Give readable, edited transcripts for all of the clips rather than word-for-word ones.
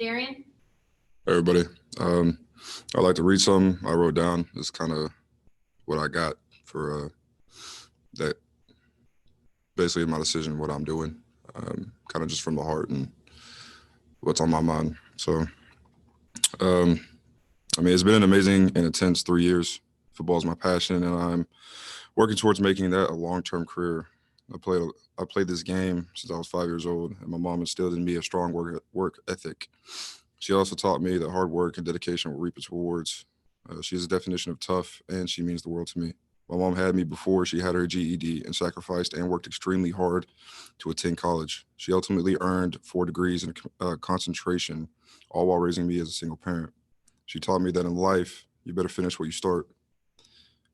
Darian? Everybody. I like to read something I wrote down. It's kind of what I got for that. Basically, my decision, what I'm doing, kind of just from the heart and what's on my mind. So, um, I mean, it's been an amazing and intense 3 years. Football is my passion, and I'm working towards making that a long-term career. I played I played this game since I was 5 years old, and my mom instilled in me a strong work ethic. She also taught me that hard work and dedication will reap its rewards. She's a definition of tough, and she means the world to me. My mom had me before she had her GED and sacrificed and worked extremely hard to attend college. She ultimately earned 4 degrees in concentration, all while raising me as a single parent. She taught me that in life, you better finish what you start.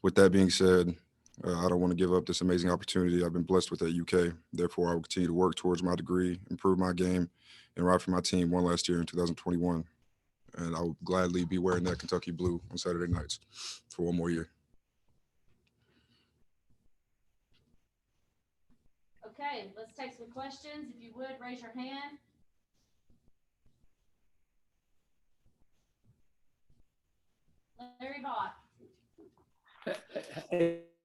With that being said, I don't want to give up this amazing opportunity I've been blessed with at UK. Therefore, I will continue to work towards my degree, improve my game, and ride for my team one last year in 2021. And I will gladly be wearing that Kentucky blue on Saturday nights for one more year. Okay, let's take some questions. If you would, raise your hand. Larry Bott.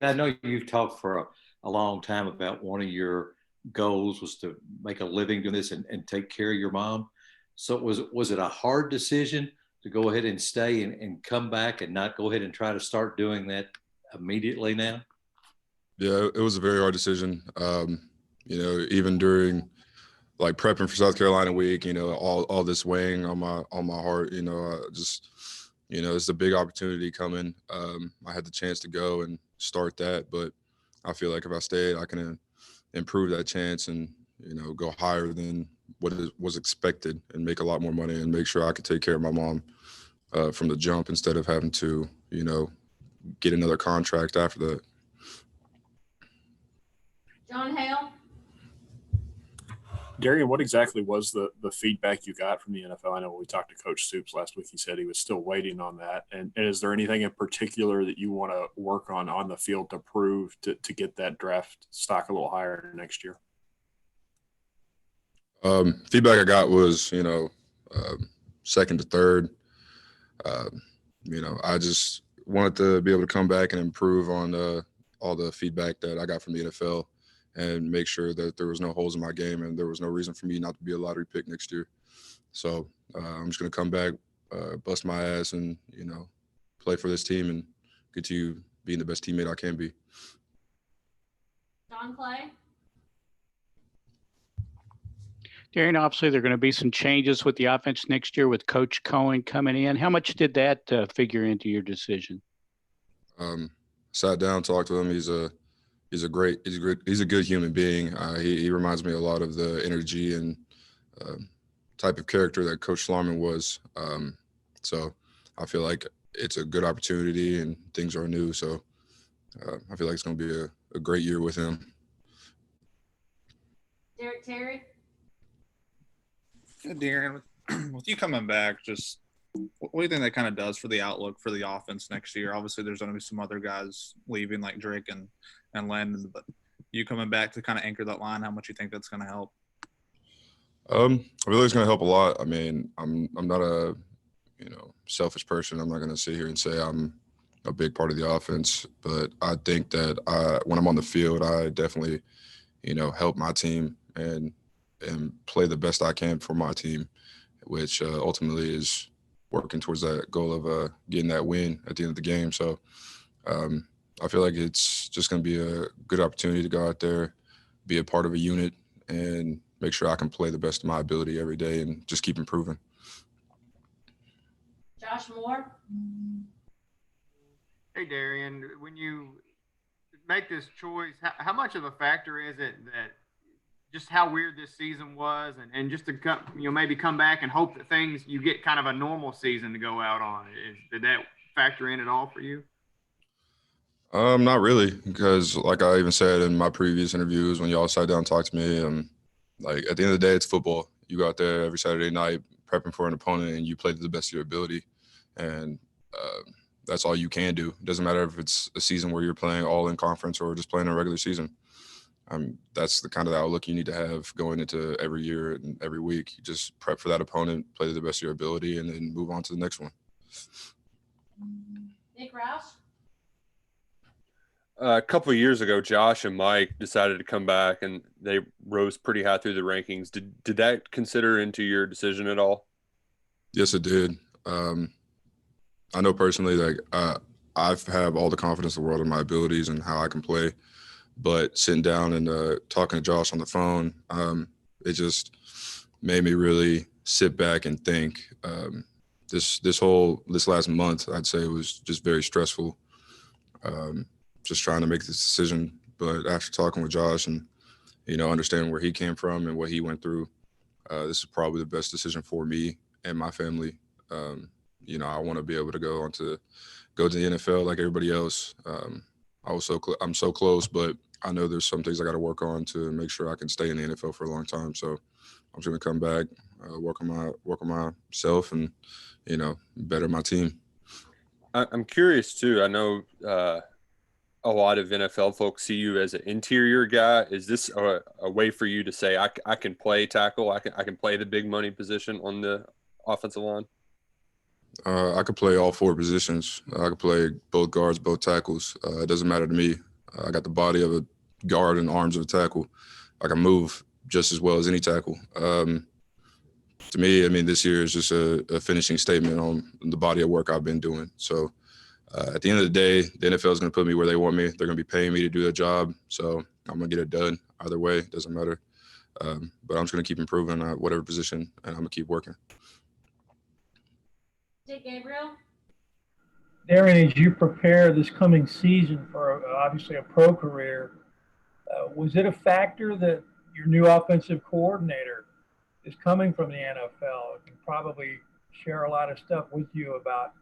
I know you've talked for a long time about one of your goals was to make a living doing this and take care of your mom. So was it a hard decision to go ahead and stay and come back and not go ahead and try to start doing that immediately now? Yeah, it was a very hard decision. Even during like prepping for South Carolina week, all this weighing on my heart, just it's a big opportunity coming. I had the chance to go and start that, but I feel like if I stayed, I can improve that chance and go higher than what was expected and make a lot more money and make sure I could take care of my mom from the jump instead of having to get another contract after that. John Hale. Darian, what exactly was the feedback you got from the NFL? I know when we talked to Coach Stoops last week, he said he was still waiting on that. And is there anything in particular that you want to work on the field to prove to get that draft stock a little higher next year? Feedback I got was, second to third. I just wanted to be able to come back and improve on all the feedback that I got from the NFL and make sure that there was no holes in my game and there was no reason for me not to be a lottery pick next year. So I'm just going to come back, bust my ass and, play for this team and continue being the best teammate I can be. John Clay. Darian, obviously there are going to be some changes with the offense next year with Coach Cohen coming in. How much did that figure into your decision? Sat down, talked to him. He's a good human being. He reminds me a lot of the energy and type of character that Coach Schlarman was. So I feel like it's a good opportunity and things are new. So I feel like it's going to be a great year with him. Derek Terry. Darian, with you coming back, just what do you think that kind of does for the outlook for the offense next year? Obviously, there's going to be some other guys leaving like Drake and Landon, but you coming back to kind of anchor that line, how much you think that's going to help? I really it's going to help a lot. I mean, I'm not a selfish person. I'm not going to sit here and say I'm a big part of the offense, but I think that when I'm on the field, I definitely help my team and play the best I can for my team, which ultimately is working towards that goal of getting that win at the end of the game. So I feel like it's just going to be a good opportunity to go out there, be a part of a unit, and make sure I can play the best of my ability every day and just keep improving. Josh Moore. Hey, Darian, when you make this choice, how much of a factor is it that just how weird this season was and just to come, maybe come back and hope that you get kind of a normal season to go out on? Did that factor in at all for you? Not really, because like I even said in my previous interviews, when y'all sat down and talked to me, like at the end of the day, it's football. You go out there every Saturday night prepping for an opponent and you play to the best of your ability. And that's all you can do. It doesn't matter if it's a season where you're playing all in conference or just playing a regular season. that's the kind of outlook you need to have going into every year and every week. You just prep for that opponent, play to the best of your ability, and then move on to the next one. Nick Roush? A couple of years ago, Josh and Mike decided to come back, and they rose pretty high through the rankings. Did that consider into your decision at all? Yes, it did. I know personally that I have all the confidence in the world in my abilities and how I can play. But sitting down and talking to Josh on the phone, it just made me really sit back and think. This last month, I'd say, was just very stressful. Just trying to make this decision. But after talking with Josh and, understanding where he came from and what he went through, this is probably the best decision for me and my family. I want to be able to go to the NFL like everybody else. I'm so close, but I know there's some things I got to work on to make sure I can stay in the NFL for a long time. So I'm just going to come back, work on myself, and better my team. I'm curious too. I know a lot of NFL folks see you as an interior guy. Is this a way for you to say I can play tackle? I can play the big money position on the offensive line? I could play all four positions. I could play both guards, both tackles. It doesn't matter to me. I got the body of a guard and arms of a tackle. I can move just as well as any tackle. To me, this year is just a finishing statement on the body of work I've been doing. So at the end of the day, the NFL is going to put me where they want me. They're going to be paying me to do their job. So I'm going to get it done either way. It doesn't matter. But I'm just going to keep improving at whatever position, and I'm going to keep working. Dick Gabriel? Darian, as you prepare this coming season for obviously a pro career, was it a factor that your new offensive coordinator is coming from the NFL and can probably share a lot of stuff with you about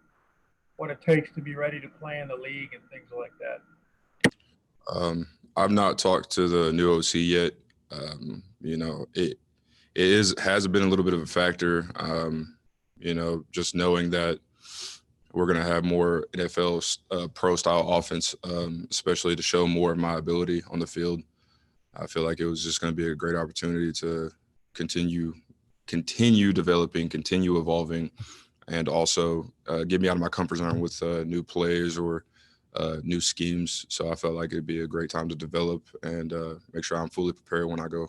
what it takes to be ready to play in the league and things like that? I've not talked to the new OC yet. It has been a little bit of a factor. Just knowing that we're going to have more NFL pro style offense, especially to show more of my ability on the field. I feel like it was just going to be a great opportunity to continue developing, continue evolving, and also get me out of my comfort zone with new plays or new schemes. So I felt like it'd be a great time to develop and make sure I'm fully prepared when I go.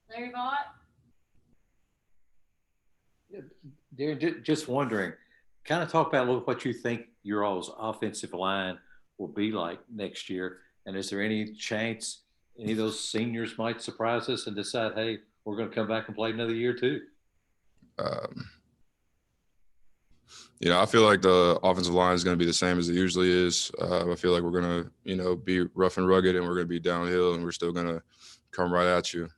Larry Vaught? Darren, just wondering, kind of talk about a little what you think your all's offensive line will be like next year. And is there any chance any of those seniors might surprise us and decide, hey, we're going to come back and play another year too? I feel like the offensive line is going to be the same as it usually is. I feel like we're going to, be rough and rugged, and we're going to be downhill, and we're still going to come right at you.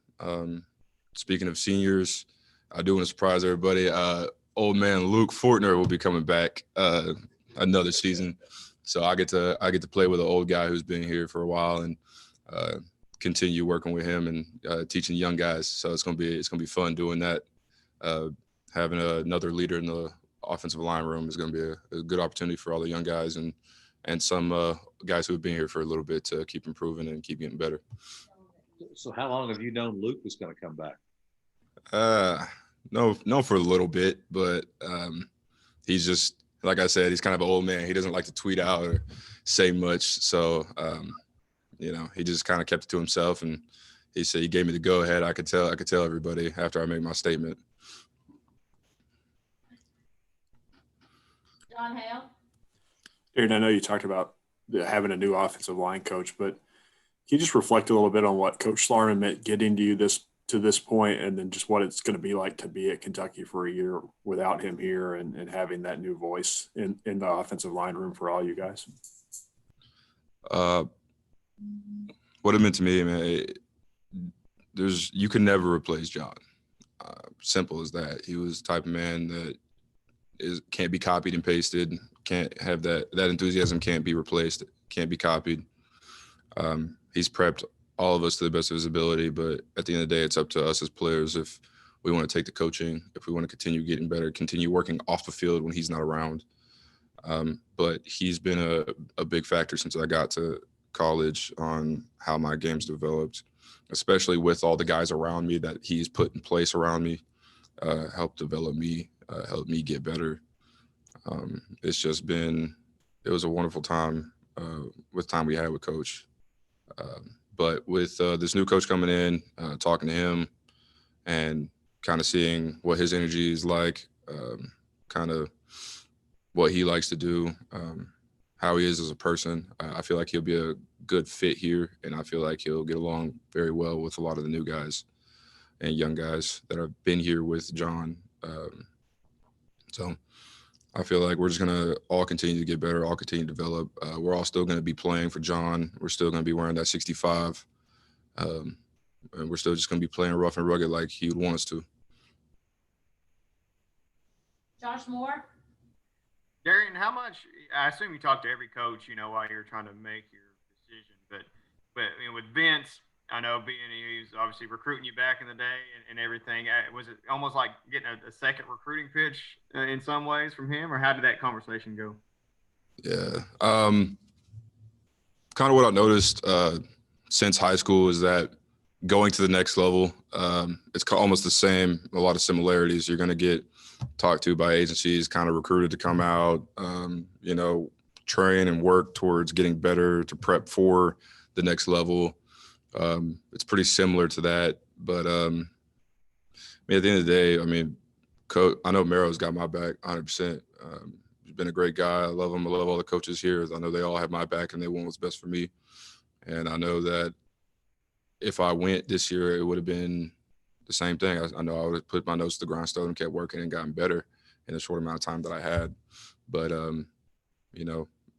Speaking of seniors, I do want to surprise everybody. Old man Luke Fortner will be coming back another season, so I get to play with an old guy who's been here for a while and continue working with him and teaching young guys. So it's gonna be fun doing that. Having another leader in the offensive line room is gonna be a good opportunity for all the young guys and some guys who have been here for a little bit to keep improving and keep getting better. So how long have you known Luke was going to come back? No, for a little bit, but he's just, like I said, he's kind of an old man. He doesn't like to tweet out or say much. So, he just kind of kept it to himself, and he said he gave me the go ahead. I could tell everybody after I made my statement. John Hale? Aaron, I know you talked about having a new offensive line coach, but can you just reflect a little bit on what Coach Slarman meant getting to you to this point, and then just what it's going to be like to be at Kentucky for a year without him here and having that new voice in the offensive line room for all you guys? What it meant to me, man, you can never replace John. Simple as that. He was the type of man that can't be copied and pasted, can't have that enthusiasm, can't be replaced, can't be copied. He's prepped all of us to the best of his ability, but at the end of the day, it's up to us as players if we want to take the coaching, if we want to continue getting better, continue working off the field when he's not around. But he's been a big factor since I got to college on how my game's developed, especially with all the guys around me that he's put in place around me, helped develop me, helped me get better. It's just been, it was a wonderful time with time we had with Coach. But with this new coach coming in, talking to him and kind of seeing what his energy is like, kind of what he likes to do, how he is as a person, I feel like he'll be a good fit here. And I feel like he'll get along very well with a lot of the new guys and young guys that have been here with John. So I feel like we're just going to all continue to get better, all continue to develop. We're all still going to be playing for John. We're still going to be wearing that 65. And we're still just going to be playing rough and rugged like he would want us to. Josh Moore? Darian, how much, I assume you talked to every coach, while you're trying to make your decision, but with Vince, I know being he was obviously recruiting you back in the day and everything, was it almost like getting a second recruiting pitch in some ways from him, or how did that conversation go? Yeah. Kind of what I noticed since high school is that going to the next level, it's almost the same, a lot of similarities. You're going to get talked to by agencies, kind of recruited to come out, train and work towards getting better to prep for the next level. It's pretty similar to that, but at the end of the day, I know Mero's got my back 100%. He's been a great guy. I love him. I love all the coaches here. I know they all have my back and they want what's best for me. And I know that if I went this year, it would have been the same thing. I know I would have put my nose to the grindstone and kept working and gotten better in the short amount of time that I had. But,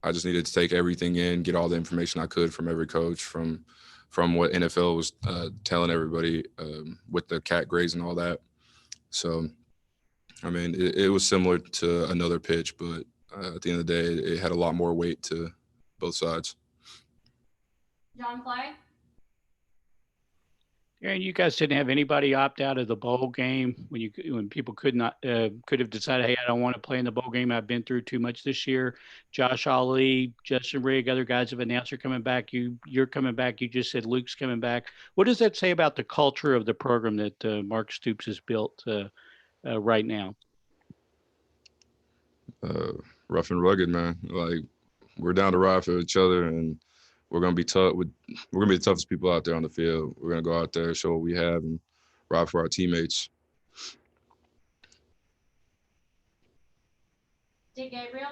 I just needed to take everything in, get all the information I could from every coach, from what NFL was telling everybody with the cat grades and all that. So, it was similar to another pitch, but at the end of the day, it had a lot more weight to both sides. John Clay? And you guys didn't have anybody opt out of the bowl game when people could have decided, hey, I don't want to play in the bowl game. I've been through too much this year. Josh Ali, Justin Rigg, other guys have announced they're coming back. You're coming back. You just said Luke's coming back. What does that say about the culture of the program that Mark Stoops has built right now? Rough and rugged, man. Like, we're down to ride for each other, and we're gonna be tough. We're gonna be the toughest people out there on the field. We're gonna go out there, show what we have, and ride for our teammates. Dick Gabriel?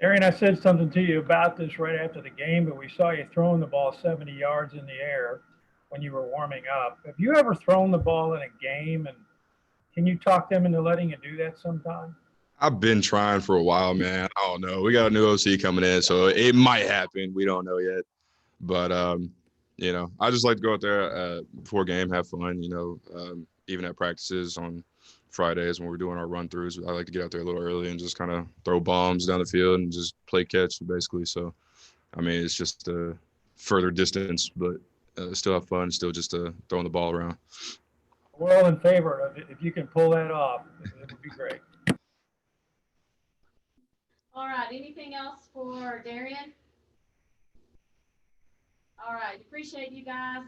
Darian, I said something to you about this right after the game, but we saw you throwing the ball 70 yards in the air when you were warming up. Have you ever thrown the ball in a game, and can you talk them into letting you do that sometime? I've been trying for a while, man. I don't know. We got a new OC coming in, so it might happen. We don't know yet. But, I just like to go out there before game, have fun, even at practices on Fridays when we're doing our run-throughs. I like to get out there a little early and just kind of throw bombs down the field and just play catch, basically. So, it's just a further distance, but still have fun, still just throwing the ball around. We're all in favor of it. If you can pull that off, it would be great. All right, anything else for Darian? All right, appreciate you guys.